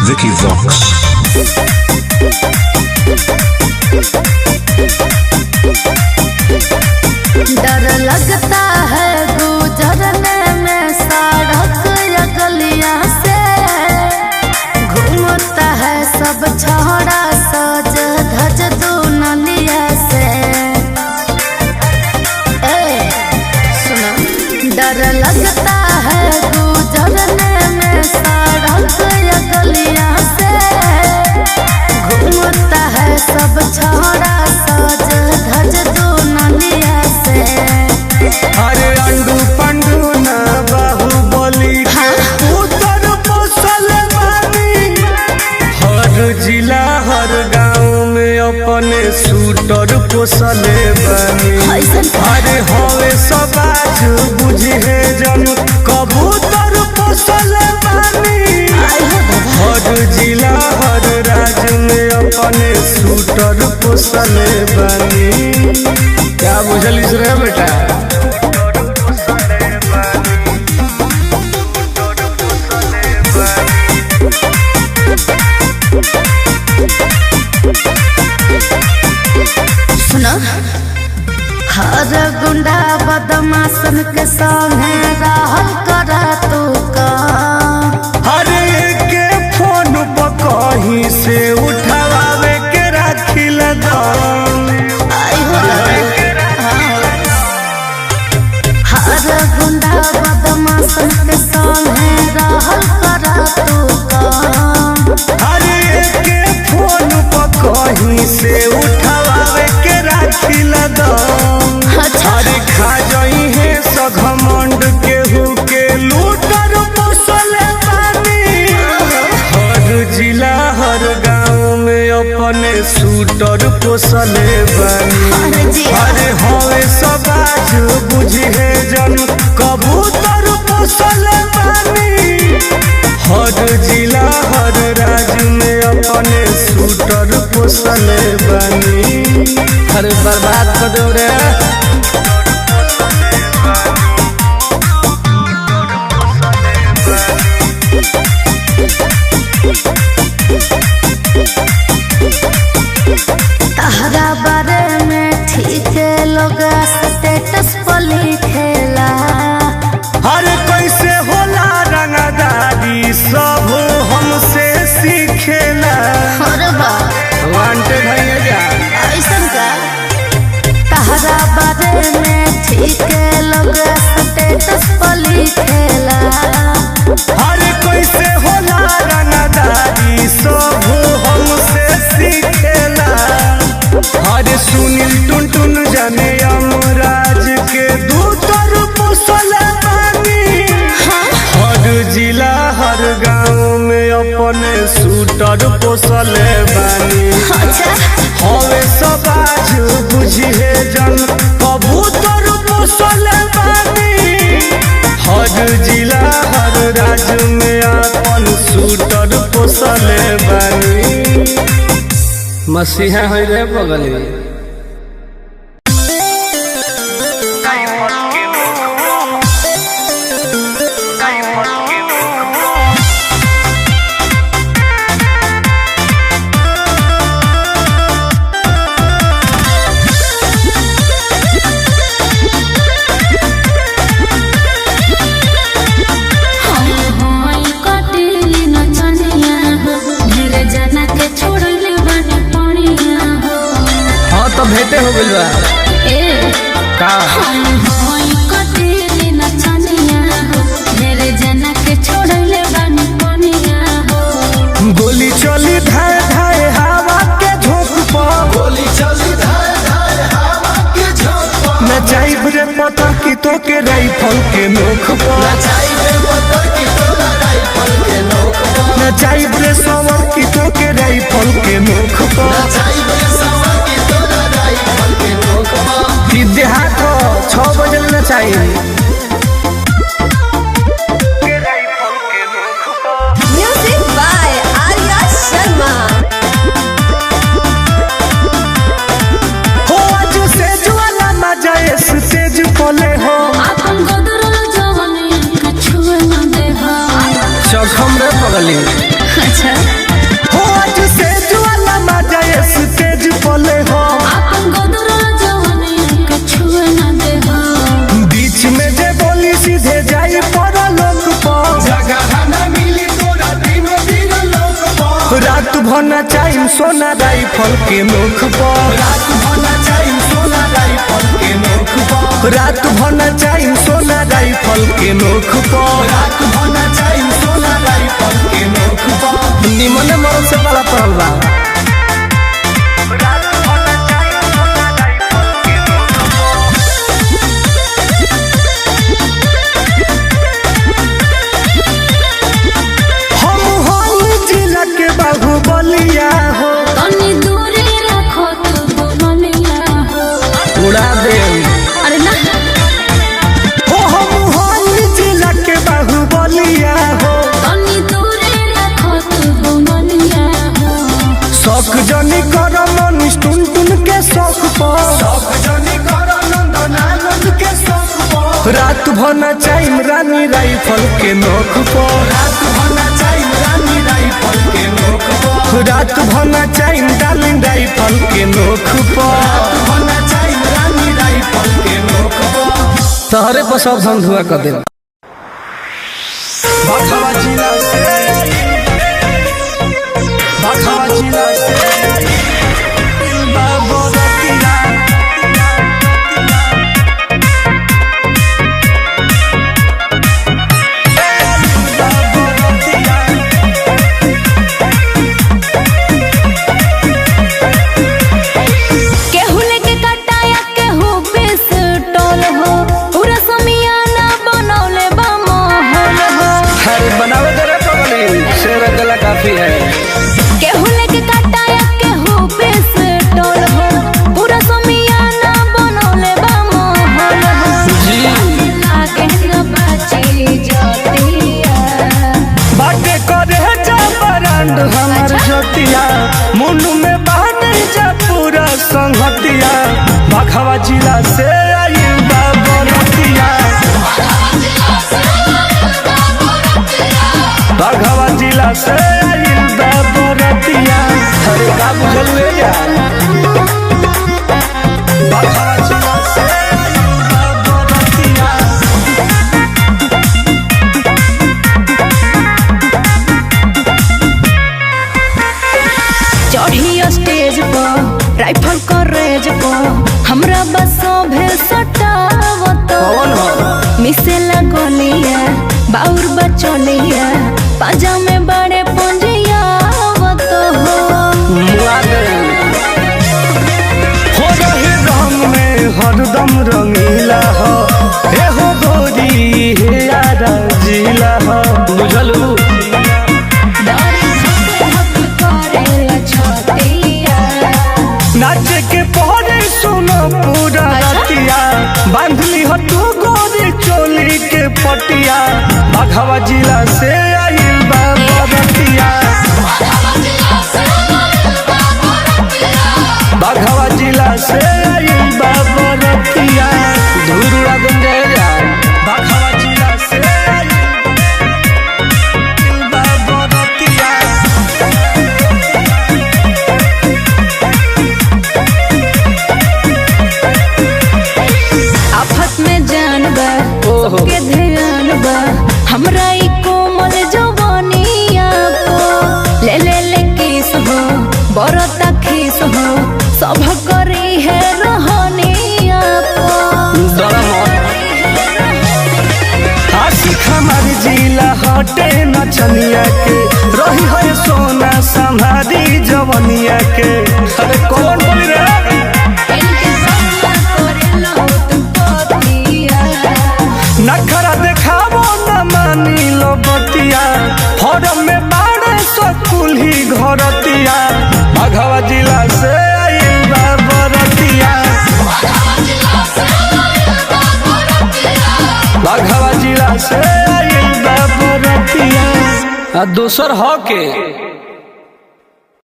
Vicky Vox. डर लगता है गुजरने में सड़क या गलियां से, घूमता है सब छोड़ा सज धज दुनिया से। सुनो, डर लगता है गुजरने में सड़क या गलियां से, घूमता है सब छोड़ा सज धज दुनिया से। अरे अंडू पंडू न बाहुबली उतर पोसल बानी, हर जिला हर गांव में अपने शूटर पोसले बानी। अरे हवे समाज बुझे जन कबूतर पोसले बानी, हर जिला हर राज्य में अपने शूटर पोसले बानी। क्या बुझल रे बेटा? सुनो, हर गुंडा बदमाशन के सामने रहल करा तू का। हर के फोन पर कहीं से उठावे के राखी लगा। हर गुंडा बदमाशन के सामने रहल करा तू का। हर के फोन पर कहीं से उठावे के राखी लगा। अरे खा जाई है सघमंड केहू के लूटर पोसले बानी, हर जिला हर गांव में अपने शूटर पोसले बानी। अरे हवे समाज बुझे जन कबूतर पोसले बानी, हर जिला हर राज्य में अपने शूटर पोसले बानी। अरे बर्बाद कर दो रे। तहरा बारे में ठीक लोग स्टेटस पर लिखेला। अरे कैसे होला रंगदारी सब हमसे सीखेला। वांटेड है क्या? ऐसन का तहरा बारे में ठीक लोग स्टेटस पर लिखेला। अरे कैसे होला रंगदारी सब हमसे सीखेला। अरे सुनील टुनटुन जाने यमराज के दूतर पोसले बानी, हर जिला हर गांव में अपने शूटर पोसले बानी। हवे समाज बुझे जन कबूतर पोसले बानी, हर जिला हर राज्य में अपन शूटर पोसले बानी। मसीहा है रे बगली। तो भेटे हो गइल बा का गोली चली धाय धाय हवा के झोंक पर, गोली चली धाय धाय हवा के झोंक पर। नचाइब रे पता की तो के राइफल के नोक पर, नचाइब रे पता की तो राइफल के नोक पर। नचाइब रे सवर की तो के राइफल के नोक पर, नचाइब रे सवर की तो राइफल के नोक पर। देहात 6 बजे नचाइब। Music by Arya Sharma. सोना राइफल के नोख पर रात भना चाहिए सोना राइफल के नोख पर रात भना चाहिए सोना राइफल के नोख पर रात भना चाहिए सोना राइफल के नोख पर निमन मरद से बड़ा पड़ल बा बाहुबलिया हो तनी दूरे रखो तू बनिया हो उड़ा दे अरे ना हो हम होली जिला के बाहुबलिया हो तनी दूरे रखो तू बनिया हो शौक जनी कर मनीष टुन टुन के शौक पर शौक जनी कर नंदनानंद के शौक पर रात भना चाहिए रानी राइफल के नोख पर रात भना चाहिए रानी राइफल के नोख पर रात भना चाहिए डार्लिंग राइफल के नोख पर रात भना चाहिए रानी राइफल के नोख पर तहरे पर सब धुआ कर दे बाखवा जिला से बाखवा जिला से काफी है केहू लेके कटाया केहू पे से टोल हो पूरा समियाना बनौले बा मोहल हो जी लागे न बची जतिया बाटे करे जा बरांड हमर जतिया मुनु में बाटे जा पूरा संगतिया बाखवा जिला से आइल बा बरतिया बाखवा जिला से आइल बा बरतिया अरे का बुझल ले जा बाखवा जिला से आइल बा बरतिया चढ़ी स्टेज पर राइफल का रेज पर हमरा बसो भे सटावत कौन हो मिसे लगलिया बाउर बचलिया पाजा में बड़े पुंजिया आवत हो हो रहे रंग में हरदम रंगीला हो हे हो गोरी हे यारा जिला हो बुझलू नाच के पहरे सुनो पूरा रतिया बांधली हो तू गोरी चोली के पटिया बाघवा जिला से आइल बा बरतिया बाघवा जिला से आइल बा बरतिया धुरुआ गंजे जा बाघवा जिला से आइल बा बरतिया आफत में जान बा सबके ध्यान बा हमरा ई कोमल जवानिया को ले ले ले किस हो बरता खीस हो सब करी है रहनिया को आशिक हमार जिला हटे नचनिया के रही है सोना संभारी जवनिया के अरे कौन बोली रे इनके बंदा करे लो तू पतिया नखरा देखावो न मानी लो बतिया फॉर्म में बाड़े स्कूल ही घरतिया बाघवा जिला से आइल बा बरतिया बाघवा जिला से आइल बा बरतिया आ दोसर ह के